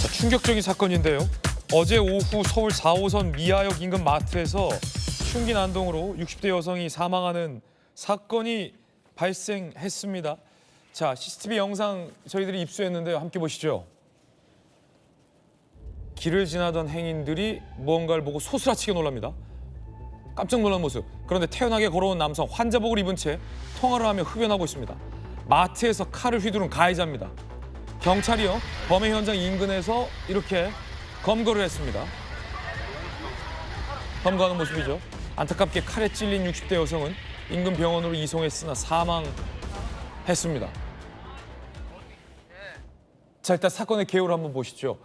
충격적인 사건인데요. 어제 오후 서울 4호선 미아역 인근 마트에서 흉기 난동으로 60대 여성이 사망하는 사건이 발생했습니다. 자, CCTV 영상 저희들이 입수했는데요. 함께 보시죠. 길을 지나던 행인들이 무언가를 보고 소스라치게 놀랍니다. 깜짝 놀란 모습. 그런데 태연하게 걸어온 남성, 환자복을 입은 채 통화를 하며 흡연하고 있습니다. 마트에서 칼을 휘두른 가해자입니다. 경찰이요, 범행 현장 인근에서 이렇게 검거를 했습니다. 검거하는 모습이죠. 안타깝게 칼에 찔린 60대 여성은 인근 병원으로 이송했으나 사망했습니다. 자, 일단 사건의 개요를 한번 보시죠.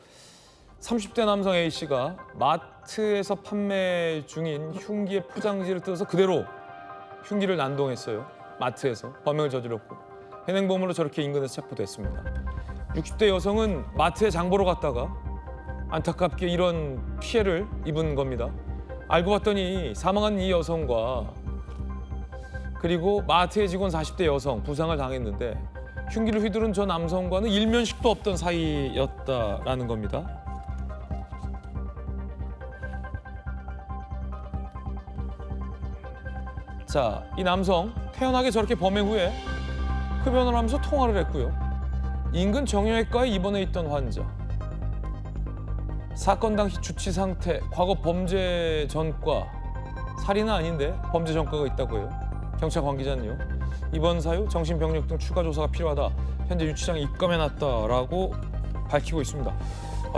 30대 남성 A씨가 마트에서 판매 중인 흉기의 포장지를 뜯어서 그대로 흉기를 난동했어요. 마트에서 범행을 저질렀고 현행범으로 저렇게 인근에서 체포됐습니다. 60대 여성은 마트에 장 보러 갔다가 안타깝게 이런 피해를 입은 겁니다. 알고 봤더니 사망한 이 여성과 그리고 마트의 직원 40대 여성 부상을 당했는데 흉기를 휘두른 저 남성과는 일면식도 없던 사이였다라는 겁니다. 자, 이 남성 태연하게 저렇게 범행 후에 흡연을 하면서 통화를 했고요. 인근 정형외과에 입원해 있던 환자. 사건 당시 주치 상태, 과거 범죄 전과, 살인은 아닌데 범죄 전과가 있다고 해요. 경찰 관계자는요. 이번 사유 정신병력 등 추가 조사가 필요하다. 현재 유치장에 입감해놨다라고 밝히고 있습니다.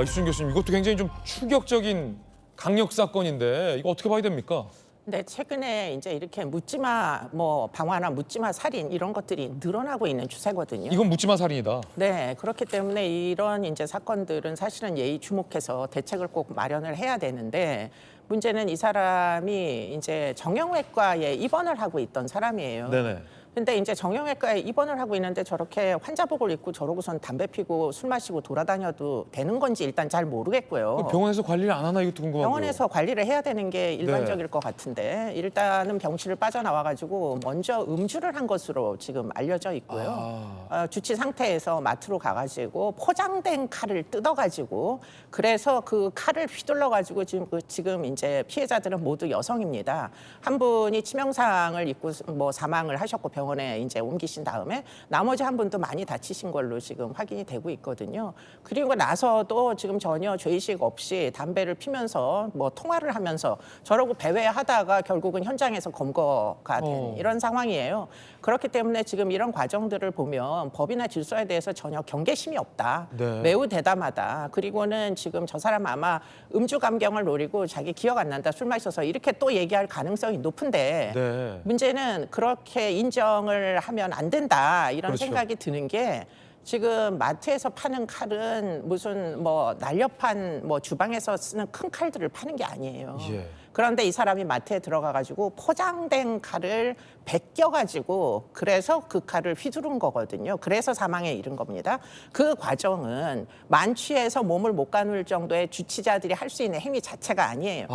이수진 교수님, 이것도 굉장히 좀 충격적인 강력 사건인데 이거 어떻게 봐야 됩니까? 네, 최근에 이제 이렇게 묻지마 방화나 묻지마 살인 이런 것들이 늘어나고 있는 추세거든요. 이건 묻지마 살인이다. 네, 그렇기 때문에 이런 이제 사건들은 사실은 예의 주목해서 대책을 꼭 마련을 해야 되는데 문제는 이 사람이 이제 정형외과에 입원을 하고 있던 사람이에요. 네네. 근데 이제 정형외과에 입원을 하고 있는데 저렇게 환자복을 입고 저러고선 담배 피고 술 마시고 돌아다녀도 되는 건지 일단 잘 모르겠고요. 병원에서 관리를 안 하나 이것도 궁금하고요. 병원에서 관리를 해야 되는 게 일반적일 것 같은데 일단은 병실을 빠져나와가지고 먼저 음주를 한 것으로 지금 알려져 있고요. 주치 상태에서 마트로 가가지고 포장된 칼을 뜯어가지고 그래서 그 칼을 휘둘러가지고 지금 이제 피해자들은 모두 여성입니다. 한 분이 치명상을 입고 사망을 하셨고 병원에 이제 옮기신 다음에 나머지 한 분도 많이 다치신 걸로 지금 확인이 되고 있거든요. 그리고 나서도 지금 전혀 죄의식 없이 담배를 피면서 통화를 하면서 저러고 배회하다가 결국은 현장에서 검거가 된 이런 상황이에요. 그렇기 때문에 지금 이런 과정들을 보면 법이나 질서에 대해서 전혀 경계심이 없다. 네. 매우 대담하다. 그리고는 지금 저 사람 아마 음주 감경을 노리고 자기 기억 안 난다, 술 마셔서 이렇게 또 얘기할 가능성이 높은데 네. 문제는 그렇게 인정을 하면 안 된다 이런 그렇죠. 생각이 드는 게 지금 마트에서 파는 칼은 무슨 날렵한 주방에서 쓰는 큰 칼들을 파는 게 아니에요. 예. 그런데 이 사람이 마트에 들어가가지고 포장된 칼을 베껴가지고 그래서 그 칼을 휘두른 거거든요. 그래서 사망에 이른 겁니다. 그 과정은 만취해서 몸을 못 가눌 정도의 주치자들이 할 수 있는 행위 자체가 아니에요.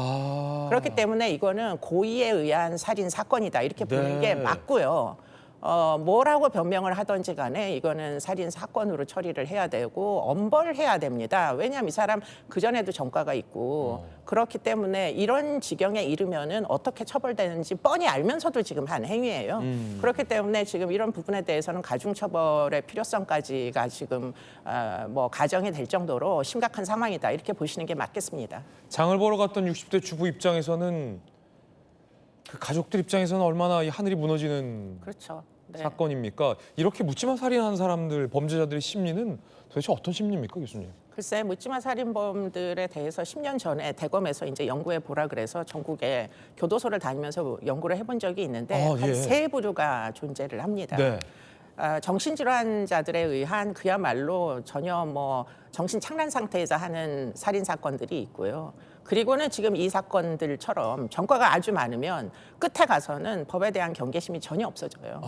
그렇기 때문에 이거는 고의에 의한 살인 사건이다 이렇게 보는 게 맞고요. 뭐라고 변명을 하든지 간에 이거는 살인 사건으로 처리를 해야 되고 엄벌해야 됩니다. 왜냐하면 이 사람 그전에도 전과가 있고 그렇기 때문에 이런 지경에 이르면은 어떻게 처벌되는지 뻔히 알면서도 지금 한 행위예요. 그렇기 때문에 지금 이런 부분에 대해서는 가중처벌의 필요성까지가 지금 가정이 될 정도로 심각한 상황이다 이렇게 보시는 게 맞겠습니다. 장을 보러 갔던 60대 주부 입장에서는 그 가족들 입장에서는 얼마나 이 하늘이 무너지는 그렇죠. 네. 사건입니까? 이렇게 묻지마 살인한 사람들, 범죄자들의 심리는 도대체 어떤 심리입니까, 교수님? 글쎄, 묻지마 살인범들에 대해서 10년 전에 대검에서 이제 연구해 보라 그래서 전국에 교도소를 다니면서 연구를 해본 적이 있는데 한 예. 세 부류가 존재를 합니다. 네. 정신질환자들에 의한 그야말로 전혀 정신착란 상태에서 하는 살인 사건들이 있고요. 그리고는 지금 이 사건들처럼 전과가 아주 많으면 끝에 가서는 법에 대한 경계심이 전혀 없어져요.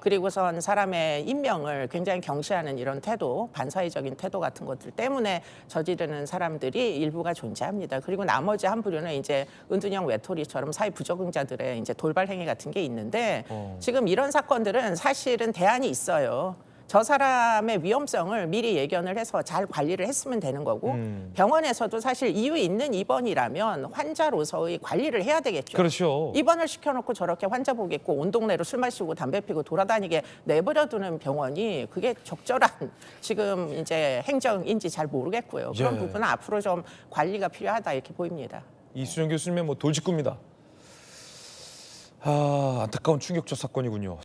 그리고선 사람의 인명을 굉장히 경시하는 이런 태도, 반사회적인 태도 같은 것들 때문에 저지르는 사람들이 일부가 존재합니다. 그리고 나머지 한 부류는 이제 은둔형 외톨이처럼 사회 부적응자들의 이제 돌발 행위 같은 게 있는데 지금 이런 사건들은 사실은 대안이 있어요. 저 사람의 위험성을 미리 예견을 해서 잘 관리를 했으면 되는 거고 병원에서도 사실 이유 있는 입원이라면 환자로서의 관리를 해야 되겠죠. 그렇죠. 입원을 시켜놓고 저렇게 환자복 입고 온 동네로 술 마시고 담배 피고 돌아다니게 내버려두는 병원이 그게 적절한 지금 이제 행정인지 잘 모르겠고요. 그런 예. 부분은 앞으로 좀 관리가 필요하다 이렇게 보입니다. 이수정 교수님의 뭐 돌직구입니다. 안타까운 충격적 사건이군요.